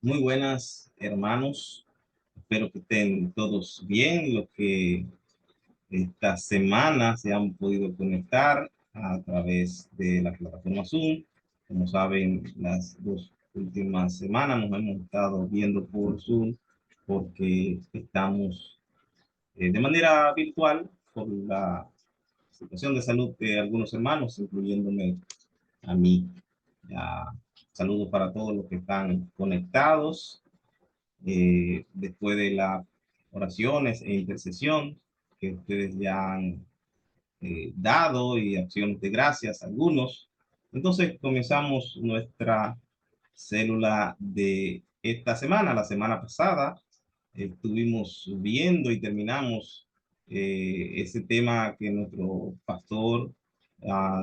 Muy buenas, hermanos. Espero que estén todos bien. Los que esta semana se han podido conectar a través de la plataforma Zoom. Como saben, las dos últimas semanas nos hemos estado viendo por Zoom porque estamos de manera virtual por la situación de salud de algunos hermanos, incluyéndome a mí. Ya, saludos para todos los que están conectados después de las oraciones e intercesión que ustedes ya han dado y acciones de gracias a algunos. Entonces comenzamos nuestra célula de esta semana. La semana pasada estuvimos viendo y terminamos ese tema que nuestro pastor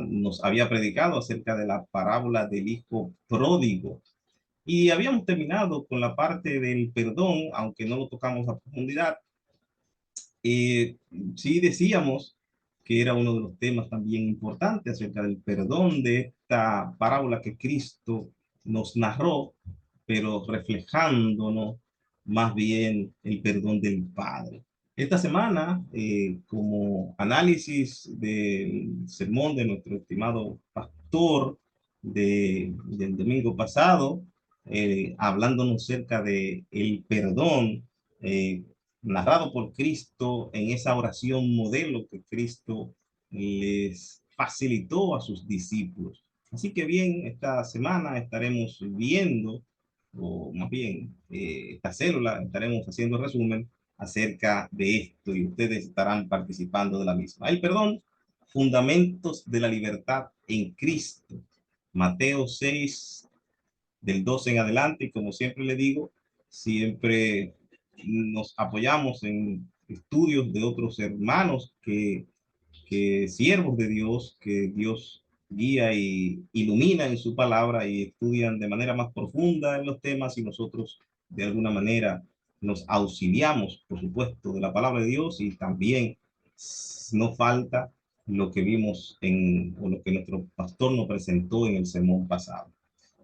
nos había predicado acerca de la parábola del hijo pródigo. Y habíamos terminado con la parte del perdón, aunque no lo tocamos a profundidad. Eh, sí decíamos que era uno de los temas también importantes acerca del perdón de esta parábola que Cristo nos narró, pero reflejándonos más bien el perdón del Padre. Esta semana, como análisis del sermón de nuestro estimado pastor del domingo pasado, hablándonos acerca de el perdón, eh, narrado por Cristo en esa oración modelo que Cristo les facilitó a sus discípulos. Así que bien, esta semana estaremos viendo, o más bien, esta célula, estaremos haciendo resumen acerca de esto y ustedes estarán participando de la misma. El perdón, fundamentos de la libertad en Cristo. Mateo 6, del 12 en adelante, y como siempre le digo, siempre nos apoyamos en estudios de otros hermanos que siervos de Dios, que Dios guía y ilumina en su palabra y estudian de manera más profunda en los temas y nosotros de alguna manera nos auxiliamos, por supuesto, de la palabra de Dios y también no falta lo que vimos o lo que nuestro pastor nos presentó en el sermón pasado.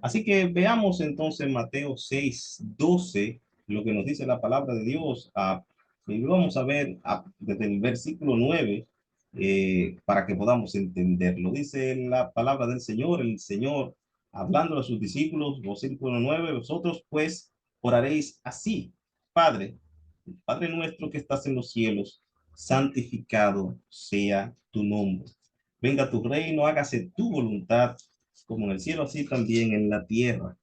Así que veamos entonces Mateo 6:12, lo que nos dice la palabra de Dios. Y vamos a ver desde el versículo 9 para que podamos entenderlo. Dice la palabra del Señor, el Señor hablando a sus discípulos, versículo 9, vosotros pues oraréis así: Padre, Padre nuestro que estás en los cielos, santificado sea tu nombre. Venga tu reino, hágase tu voluntad, como en el cielo, así también en la tierra.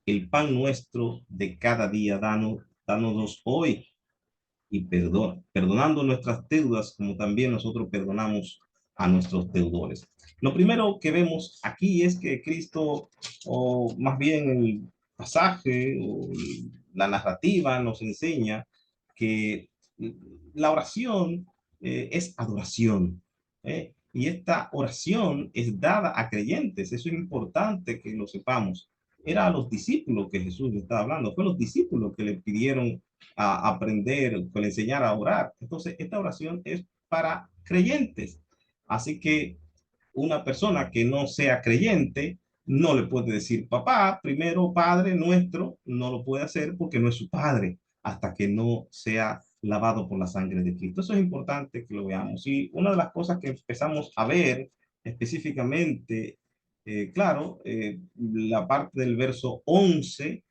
El pan nuestro de cada día, danos hoy y perdonando nuestras deudas como también nosotros perdonamos a nuestros deudores. Lo primero que vemos aquí es que Cristo, o más bien el pasaje o la narrativa nos enseña que la oración es adoración. Y esta oración es dada a creyentes. Eso es importante que lo sepamos. Era a los discípulos que Jesús le estaba hablando. Fue a los discípulos que le pidieron a aprender, que le enseñara a orar. Entonces, esta oración es para creyentes. Así que una persona que no sea creyente no le puede decir papá, primero Padre nuestro, no lo puede hacer porque no es su padre hasta que no sea lavado por la sangre de Cristo. Eso es importante que lo veamos. Y una de las cosas que empezamos a ver específicamente, claro, la parte del verso 11,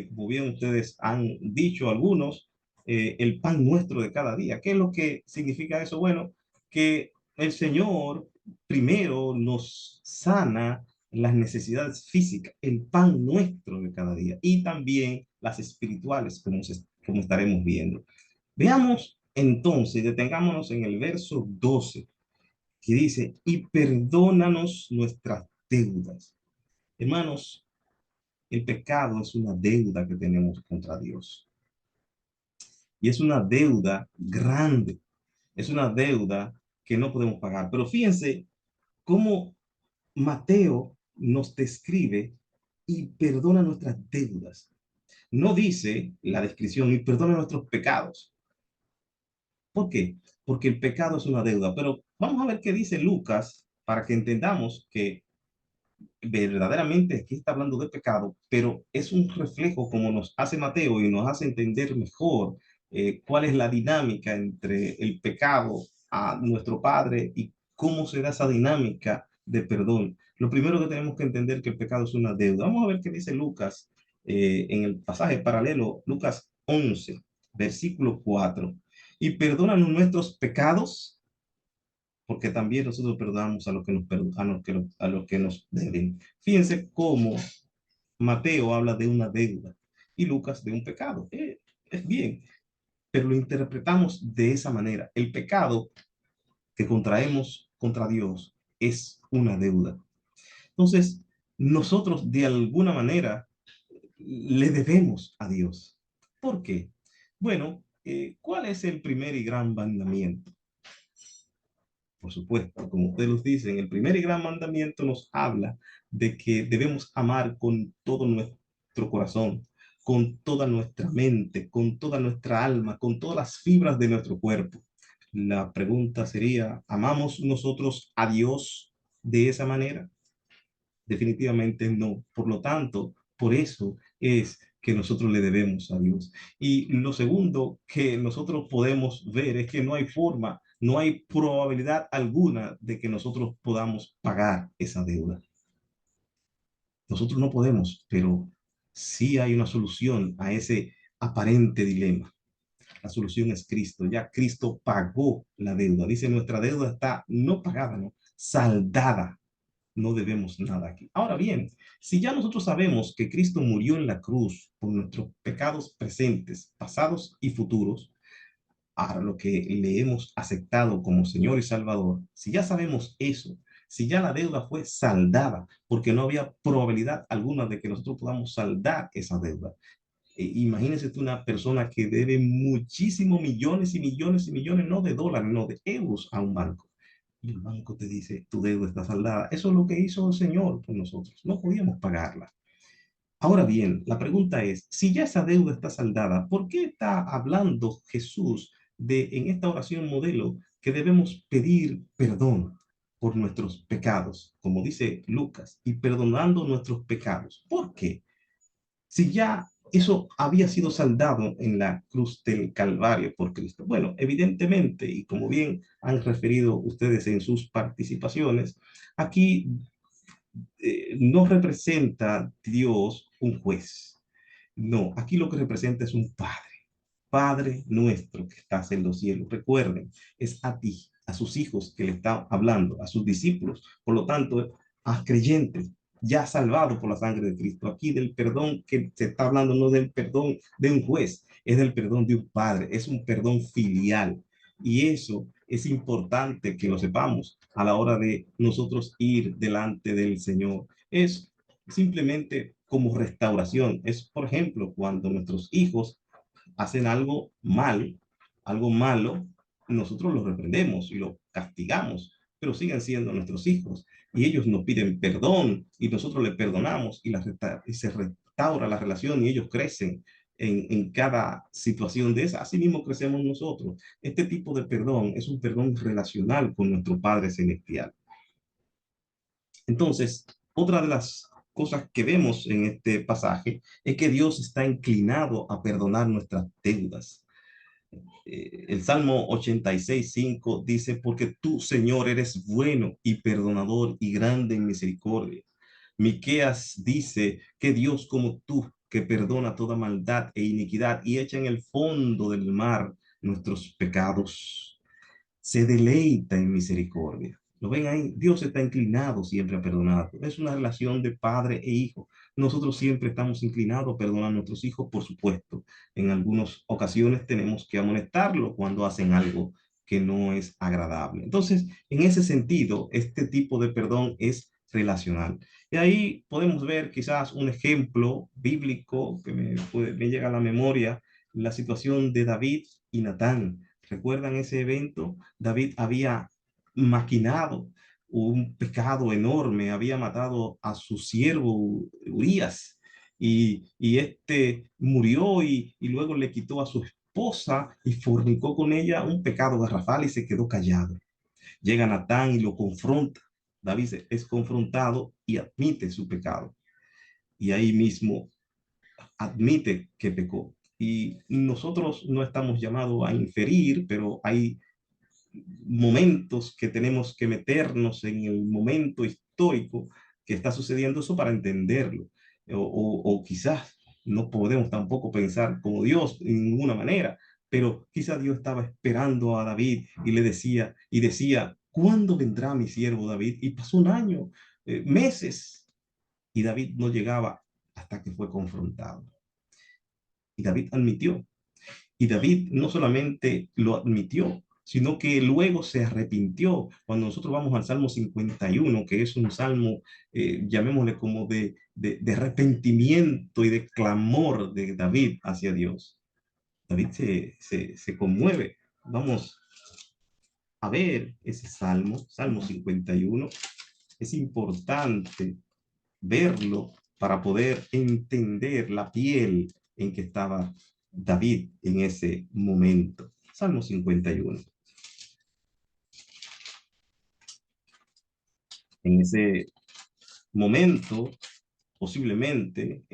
como bien ustedes han dicho algunos, el pan nuestro de cada día. ¿Qué es lo que significa eso? Bueno, que el Señor primero nos sana las necesidades físicas, el pan nuestro de cada día y también las espirituales, como estaremos viendo. Veamos entonces, detengámonos en el verso 12, que dice, y perdónanos nuestras deudas. Hermanos, el pecado es una deuda que tenemos contra Dios. Y es una deuda grande. Es una deuda que no podemos pagar. Pero fíjense cómo Mateo nos describe y perdona nuestras deudas. No dice la descripción y perdona nuestros pecados. ¿Por qué? Porque el pecado es una deuda. Pero vamos a ver qué dice Lucas para que entendamos que verdaderamente aquí está hablando de pecado, pero es un reflejo como nos hace Mateo y nos hace entender mejor cuál es la dinámica entre el pecado a nuestro Padre y cómo se da esa dinámica de perdón. Lo primero que tenemos que entender es que el pecado es una deuda. Vamos a ver qué dice Lucas en el pasaje paralelo, Lucas 11, versículo 4. Y perdónanos nuestros pecados porque también nosotros perdonamos a los que nos, a los que nos deben. Fíjense cómo Mateo habla de una deuda y Lucas de un pecado. Es bien, pero lo interpretamos de esa manera. El pecado que contraemos contra Dios es una deuda. Entonces, nosotros de alguna manera le debemos a Dios. ¿Por qué? Bueno, ¿cuál es el primer y gran mandamiento? Por supuesto, como ustedes los dicen, el primer y gran mandamiento nos habla de que debemos amar con todo nuestro corazón, con toda nuestra mente, con toda nuestra alma, con todas las fibras de nuestro cuerpo. La pregunta sería, ¿amamos nosotros a Dios de esa manera? Definitivamente no. Por lo tanto, por eso es que nosotros le debemos a Dios. Y lo segundo que nosotros podemos ver es que no hay forma, no hay probabilidad alguna de que nosotros podamos pagar esa deuda. Nosotros no podemos, pero sí hay una solución a ese aparente dilema. La solución es Cristo. Ya Cristo pagó la deuda. Dice, nuestra deuda está no pagada, no, saldada. No debemos nada aquí. Ahora bien, si ya nosotros sabemos que Cristo murió en la cruz por nuestros pecados presentes, pasados y futuros, a lo que le hemos aceptado como Señor y Salvador, si ya sabemos eso, si ya la deuda fue saldada, porque no había probabilidad alguna de que nosotros podamos saldar esa deuda. Imagínese tú una persona que debe muchísimos millones y millones y millones, no de dólares, no de euros a un banco. Y el banco te dice, tu deuda está saldada. Eso es lo que hizo el Señor por nosotros. No podíamos pagarla. Ahora bien, la pregunta es, si ya esa deuda está saldada, ¿por qué está hablando Jesús de en esta oración modelo que debemos pedir perdón por nuestros pecados, como dice Lucas, y perdonando nuestros pecados? ¿Por qué? Si ya eso había sido saldado en la cruz del Calvario por Cristo. Bueno, evidentemente, y como bien han referido ustedes en sus participaciones, aquí no representa Dios un juez. No, aquí lo que representa es un padre. Padre nuestro que estás en los cielos. Recuerden, es a ti, a sus hijos que le está hablando, a sus discípulos. Por lo tanto, a creyentes ya salvados por la sangre de Cristo. Aquí del perdón que se está hablando no del perdón de un juez, es del perdón de un padre, es un perdón filial. Y eso es importante que lo sepamos a la hora de nosotros ir delante del Señor. Es simplemente como restauración. Es, por ejemplo, cuando nuestros hijos hacen algo mal, algo malo, nosotros los reprendemos y los castigamos, pero siguen siendo nuestros hijos y ellos nos piden perdón y nosotros les perdonamos y se restaura la relación y ellos crecen en cada situación de esa. Así mismo crecemos nosotros. Este tipo de perdón es un perdón relacional con nuestro Padre Celestial. Entonces, otra de las cosas que vemos en este pasaje es que Dios está inclinado a perdonar nuestras deudas. El Salmo 86:5 dice, porque tú, Señor, eres bueno y perdonador y grande en misericordia. Miqueas dice que Dios como tú, que perdona toda maldad e iniquidad y echa en el fondo del mar nuestros pecados, se deleita en misericordia. ¿Lo ven ahí? Dios está inclinado siempre a perdonar. Es una relación de padre e hijo. Nosotros siempre estamos inclinados a perdonar a nuestros hijos, por supuesto. En algunas ocasiones tenemos que amonestarlos cuando hacen algo que no es agradable. Entonces, en ese sentido, este tipo de perdón es relacional. Y ahí podemos ver quizás un ejemplo bíblico que me llega a la memoria, la situación de David y Natán. ¿Recuerdan ese evento? David había maquinado un pecado enorme, había matado a su siervo Urías y este murió y luego le quitó a su esposa y fornicó con ella, un pecado garrafal, y se quedó callado. Llega Natán y lo confronta David es confrontado y admite su pecado. Y ahí mismo admite que pecó. Y nosotros no estamos llamados a inferir, pero hay momentos que tenemos que meternos en el momento histórico que está sucediendo eso para entenderlo. O quizás no podemos tampoco pensar como Dios en ninguna manera, pero quizás Dios estaba esperando a David y decía, ¿cuándo vendrá mi siervo David? Y pasó un año, meses, y David no llegaba hasta que fue confrontado. Y David admitió. Y David no solamente lo admitió, sino que luego se arrepintió. Cuando nosotros vamos al Salmo 51, que es un salmo, llamémosle como de arrepentimiento y de clamor de David hacia Dios. David se conmueve. Vamos a ver ese salmo, Salmo 51. Es importante verlo para poder entender la piel en que estaba David en ese momento. Salmo 51. En ese momento, posiblemente,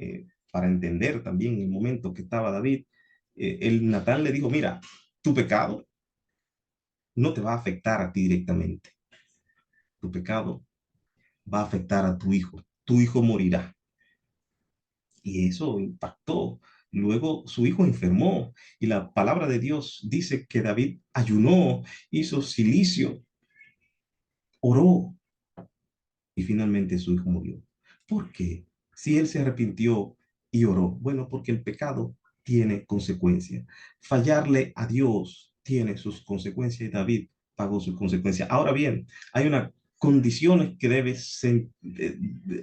para entender también el momento que estaba David, el Natán le dijo, mira, tu pecado no te va a afectar a ti directamente. Tu pecado va a afectar a tu hijo. Tu hijo morirá. Y eso impactó. Luego su hijo enfermó y la palabra de Dios dice que David ayunó, hizo silicio, oró y finalmente su hijo murió. ¿Por qué? Si él se arrepintió y oró, bueno, porque el pecado tiene consecuencias. Fallarle a Dios tiene sus consecuencias y David pagó sus consecuencias. Ahora bien, hay unas condiciones que debe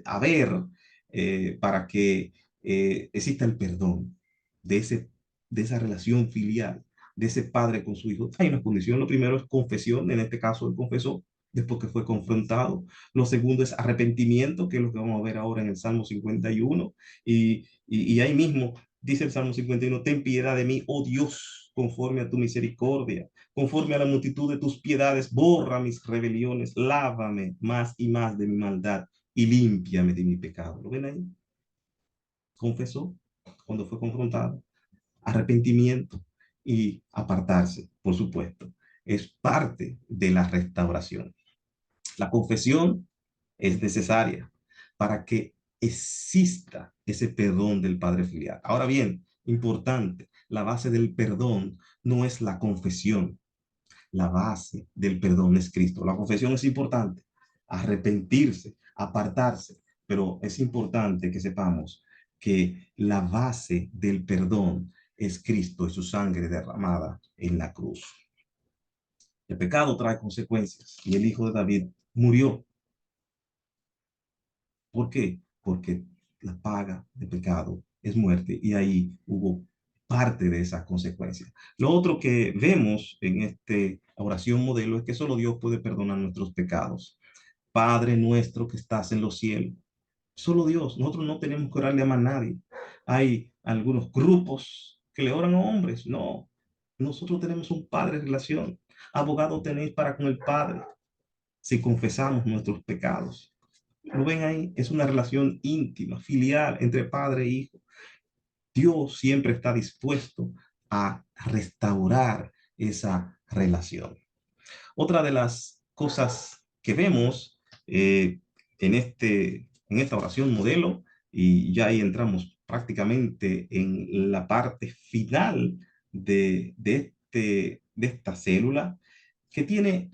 haber para que exista el perdón de, de esa relación filial, de ese padre con su hijo. Hay una condición. Lo primero es confesión. En este caso, él confesó después que fue confrontado. Lo segundo es arrepentimiento, que es lo que vamos a ver ahora en el Salmo 51. Y ahí mismo dice el Salmo 51, ten piedad de mí, oh Dios, conforme a tu misericordia, conforme a la multitud de tus piedades, borra mis rebeliones, lávame más y más de mi maldad y límpiame de mi pecado. ¿Lo ven ahí? Confesó cuando fue confrontado, arrepentimiento y apartarse, por supuesto, es parte de la restauración. La confesión es necesaria para que exista ese perdón del Padre filial. Ahora bien, importante, la base del perdón no es la confesión, la base del perdón es Cristo. La confesión es importante, arrepentirse, apartarse, pero es importante que sepamos que la base del perdón es Cristo y su sangre derramada en la cruz. El pecado trae consecuencias y el Hijo de David murió. ¿Por qué? Porque la paga de pecado es muerte y ahí hubo parte de esas consecuencias. Lo otro que vemos en esta oración modelo es que solo Dios puede perdonar nuestros pecados. Padre nuestro que estás en los cielos. Solo Dios. Nosotros no tenemos que orarle a más nadie. Hay algunos grupos que le oran a hombres. No. Nosotros tenemos un Padre en relación. Abogado tenéis para con el Padre si confesamos nuestros pecados. Lo ven ahí, es una relación íntima, filial entre padre e hijo. Dios siempre está dispuesto a restaurar esa relación. Otra de las cosas que vemos en esta oración modelo, y ya ahí entramos prácticamente en la parte final de esta célula, que tiene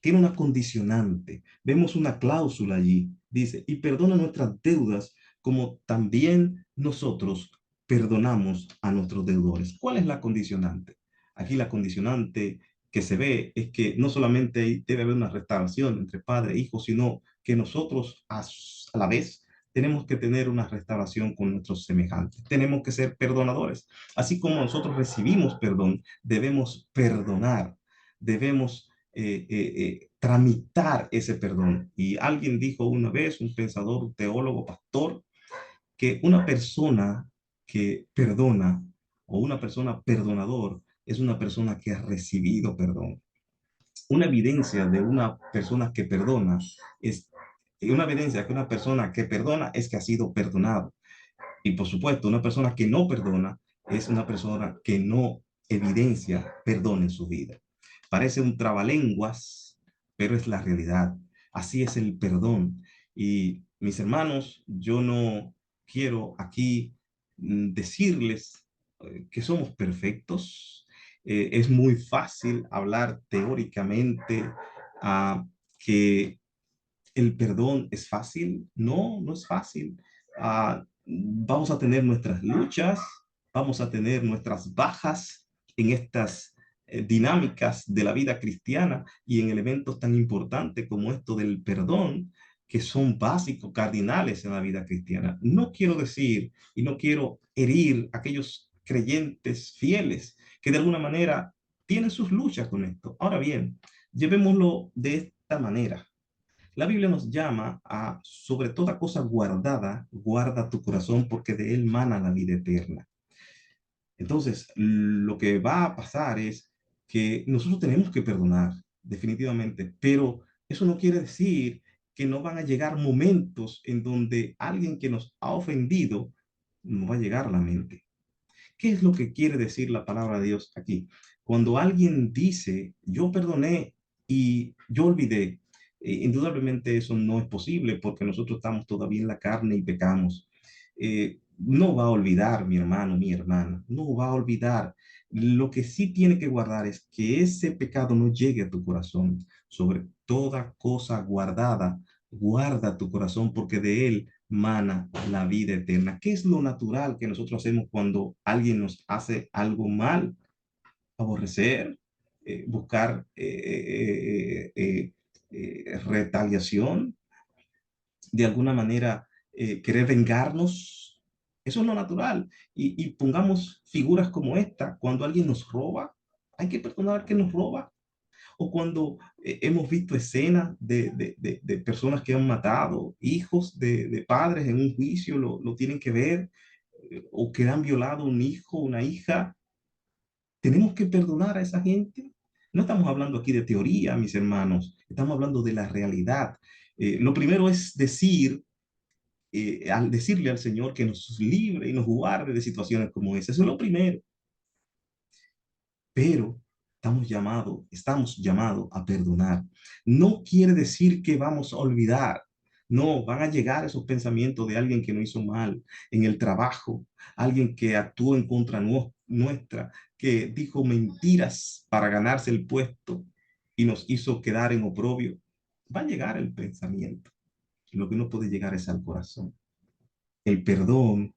tiene una condicionante. Vemos una cláusula allí. Dice, y perdona nuestras deudas como también nosotros perdonamos a nuestros deudores. ¿Cuál es la condicionante? Aquí la condicionante que se ve es que no solamente debe haber una restauración entre padre e hijo, sino que nosotros a la vez tenemos que tener una restauración con nuestros semejantes. Tenemos que ser perdonadores. Así como nosotros recibimos perdón, debemos perdonar, debemos tramitar ese perdón. Y alguien dijo una vez, un pensador, un teólogo, pastor, que una persona que perdona o una persona perdonador es una persona que ha recibido perdón. una evidencia de una persona que perdona es una evidencia que una persona que perdona es que ha sido perdonado. Y por supuesto, una persona que no perdona es una persona que no evidencia perdón en su vida. Parece un trabalenguas, pero es la realidad. Así es el perdón. Y mis hermanos, yo no quiero aquí decirles que somos perfectos. Es muy fácil hablar teóricamente que el perdón es fácil. No, no es fácil. Vamos a tener nuestras luchas, vamos a tener nuestras bajas en estas dinámicas de la vida cristiana y en elementos tan importantes como esto del perdón, que son básicos, cardinales en la vida cristiana. No quiero decir y no quiero herir a aquellos creyentes fieles que de alguna manera tienen sus luchas con esto. Ahora bien, llevémoslo de esta manera. La Biblia nos llama a, sobre toda cosa guardada, guarda tu corazón porque de él mana la vida eterna. Entonces, lo que va a pasar es que nosotros tenemos que perdonar, definitivamente, pero eso no quiere decir que no van a llegar momentos en donde alguien que nos ha ofendido no va a llegar a la mente. ¿Qué es lo que quiere decir la palabra de Dios aquí? Cuando alguien dice, yo perdoné y yo olvidé, indudablemente eso no es posible porque nosotros estamos todavía en la carne y pecamos. No va a olvidar, mi hermano, mi hermana, no va a olvidar. Lo que sí tiene que guardar es que ese pecado no llegue a tu corazón. Sobre toda cosa guardada, guarda tu corazón porque de él mana la vida eterna. ¿Qué es lo natural que nosotros hacemos cuando alguien nos hace algo mal? Aborrecer, buscar retaliación, de alguna manera querer vengarnos. Eso es lo natural. Y pongamos figuras como esta, cuando alguien nos roba, hay que perdonar al que nos roba. O cuando hemos visto escenas de personas que han matado, hijos de padres en un juicio, lo tienen que ver, o que han violado un hijo, una hija. Tenemos que perdonar a esa gente. No estamos hablando aquí de teoría, mis hermanos, estamos hablando de la realidad. Lo primero es decir, al decirle al Señor que nos libre y nos guarde de situaciones como esa. Eso es lo primero. Pero estamos llamados a perdonar. No quiere decir que vamos a olvidar. No, van a llegar esos pensamientos de alguien que nos hizo mal en el trabajo, alguien que actuó en contra nuestra, que dijo mentiras para ganarse el puesto y nos hizo quedar en oprobio. Va a llegar el pensamiento. Lo que no puede llegar es al corazón. El perdón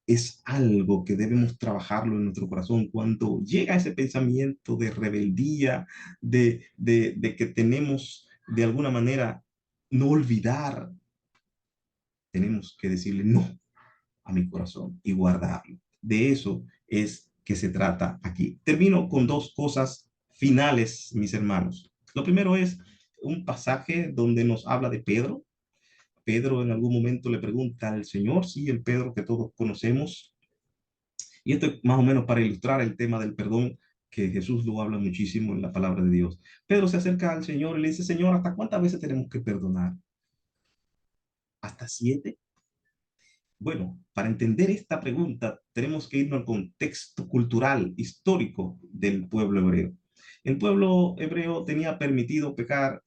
es algo que debemos trabajarlo en nuestro corazón. Cuando llega ese pensamiento de rebeldía, de que tenemos de alguna manera no olvidar, tenemos que decirle no a mi corazón y guardarlo. De eso es que se trata aquí. Termino con dos cosas finales, mis hermanos. Lo primero es un pasaje donde nos habla de Pedro. Pedro en algún momento le pregunta al Señor, sí, el Pedro que todos conocemos. Y esto es más o menos para ilustrar el tema del perdón, que Jesús lo habla muchísimo en la palabra de Dios. Pedro se acerca al Señor y le dice, Señor, ¿hasta cuántas veces tenemos que perdonar? ¿Hasta 7? Bueno, para entender esta pregunta, tenemos que irnos al contexto cultural, histórico del pueblo hebreo. El pueblo hebreo tenía permitido pecar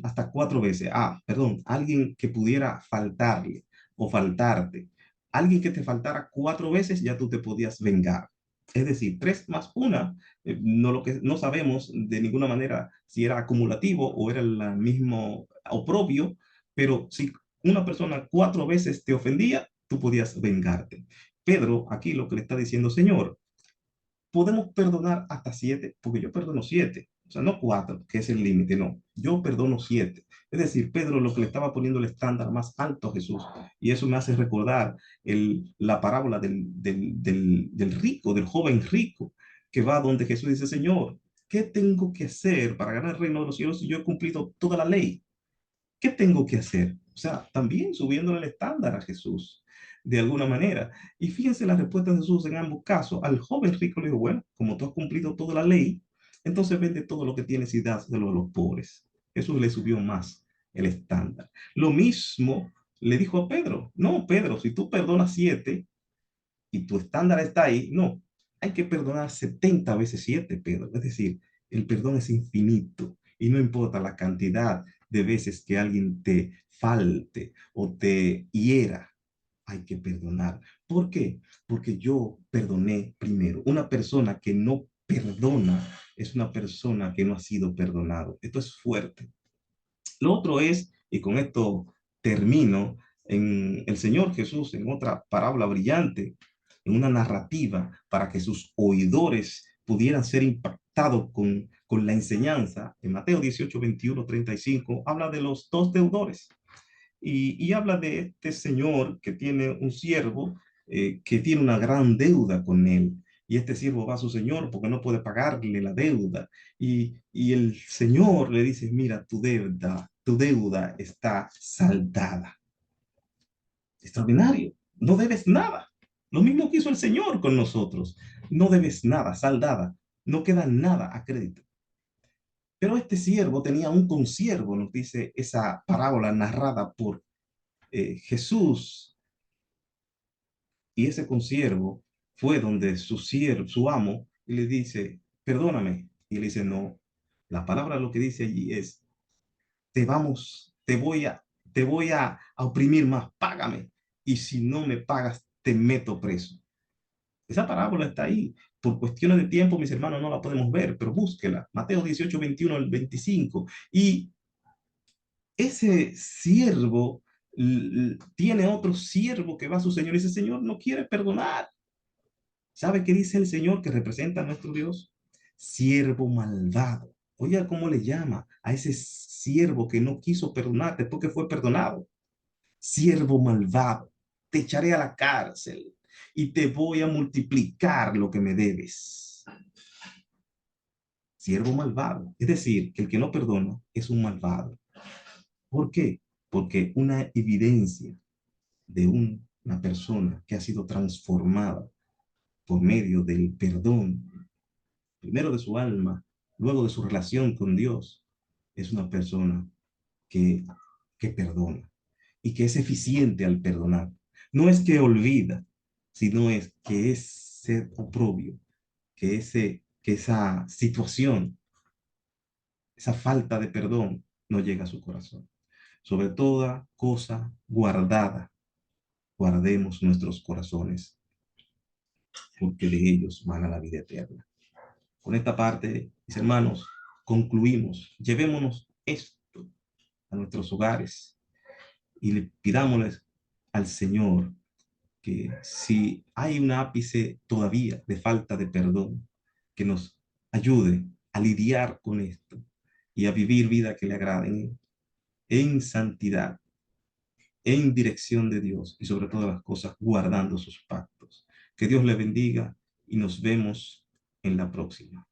hasta 4 veces. Perdón, alguien que pudiera faltarle o faltarte. Alguien que te faltara 4 veces, ya tú te podías vengar. Es decir, 3 más 1, no sabemos de ninguna manera si era acumulativo o era el mismo oprobio, pero si una persona 4 veces te ofendía, tú podías vengarte. Pedro aquí lo que le está diciendo, Señor, podemos perdonar hasta 7, porque yo perdono 7, o sea, no 4, que es el límite, no, yo perdono 7. Es decir, Pedro lo que le estaba poniendo el estándar más alto a Jesús, y eso me hace recordar la parábola del rico, del joven rico, que va donde Jesús dice, Señor, ¿qué tengo que hacer para ganar el reino de los cielos si yo he cumplido toda la ley? ¿Qué tengo que hacer? O sea, también subiéndole el estándar a Jesús, de alguna manera. Y fíjense la respuesta de Jesús en ambos casos. Al joven rico le dijo, bueno, como tú has cumplido toda la ley, Entonces vende todo lo que tienes y dáselo a los pobres. Jesús le subió más el estándar. Lo mismo le dijo a Pedro. No, Pedro, si tú perdonas 7 y tu estándar está ahí, no, hay que perdonar 70 veces 7, Pedro. Es decir, el perdón es infinito y no importa la cantidad de veces que alguien te falte o te hiera, hay que perdonar. ¿Por qué? Porque yo perdoné primero. Una persona que no perdona es una persona que no ha sido perdonado. Esto es fuerte. Lo otro es, y con esto termino, en el Señor Jesús, en otra parábola brillante, en una narrativa para que sus oidores pudieran ser impactados con la enseñanza, en Mateo 18, 21, 35, habla de los dos deudores y habla de este señor que tiene un siervo que tiene una gran deuda con él. Y este siervo va a su señor porque no puede pagarle la deuda. Y el señor le dice, mira, tu deuda está saldada. Extraordinario. No debes nada. Lo mismo que hizo el Señor con nosotros. No debes nada, saldada. No queda nada a crédito. Pero este siervo tenía un consiervo, nos dice esa parábola narrada por Jesús, y ese consiervo fue donde su siervo, su amo, y le dice, perdóname. Y le dice, no. La palabra lo que dice allí es, te voy a oprimir más, págame. Y si no me pagas, te meto preso. Esa parábola está ahí. Por cuestiones de tiempo, mis hermanos, no la podemos ver, pero búsquela. Mateo 18, 21 al 25. Y ese siervo tiene otro siervo que va a su señor y ese señor no quiere perdonar. ¿Sabe qué dice el Señor que representa a nuestro Dios? Siervo malvado. Oiga, ¿cómo le llama a ese siervo que no quiso perdonar después que fue perdonado? Siervo malvado, te echaré a la cárcel y te voy a multiplicar lo que me debes. Siervo malvado. Es decir, que el que no perdona es un malvado. ¿Por qué? Porque una evidencia de una persona que ha sido transformada por medio del perdón, primero de su alma, luego de su relación con Dios, es una persona que, que perdona y que es eficiente al perdonar. No es que olvida, sino es que ese oprobio, que esa situación, esa falta de perdón no llega a su corazón. Sobre toda cosa guardada, guardemos nuestros corazones, porque de ellos van a la vida eterna. Con esta parte, mis hermanos, concluimos. Llevémonos esto a nuestros hogares y le pidámosles al Señor que si hay un ápice todavía de falta de perdón, que nos ayude a lidiar con esto y a vivir vida que le agraden en santidad, en dirección de Dios y sobre todas las cosas guardando sus pactos. Que Dios le bendiga y nos vemos en la próxima.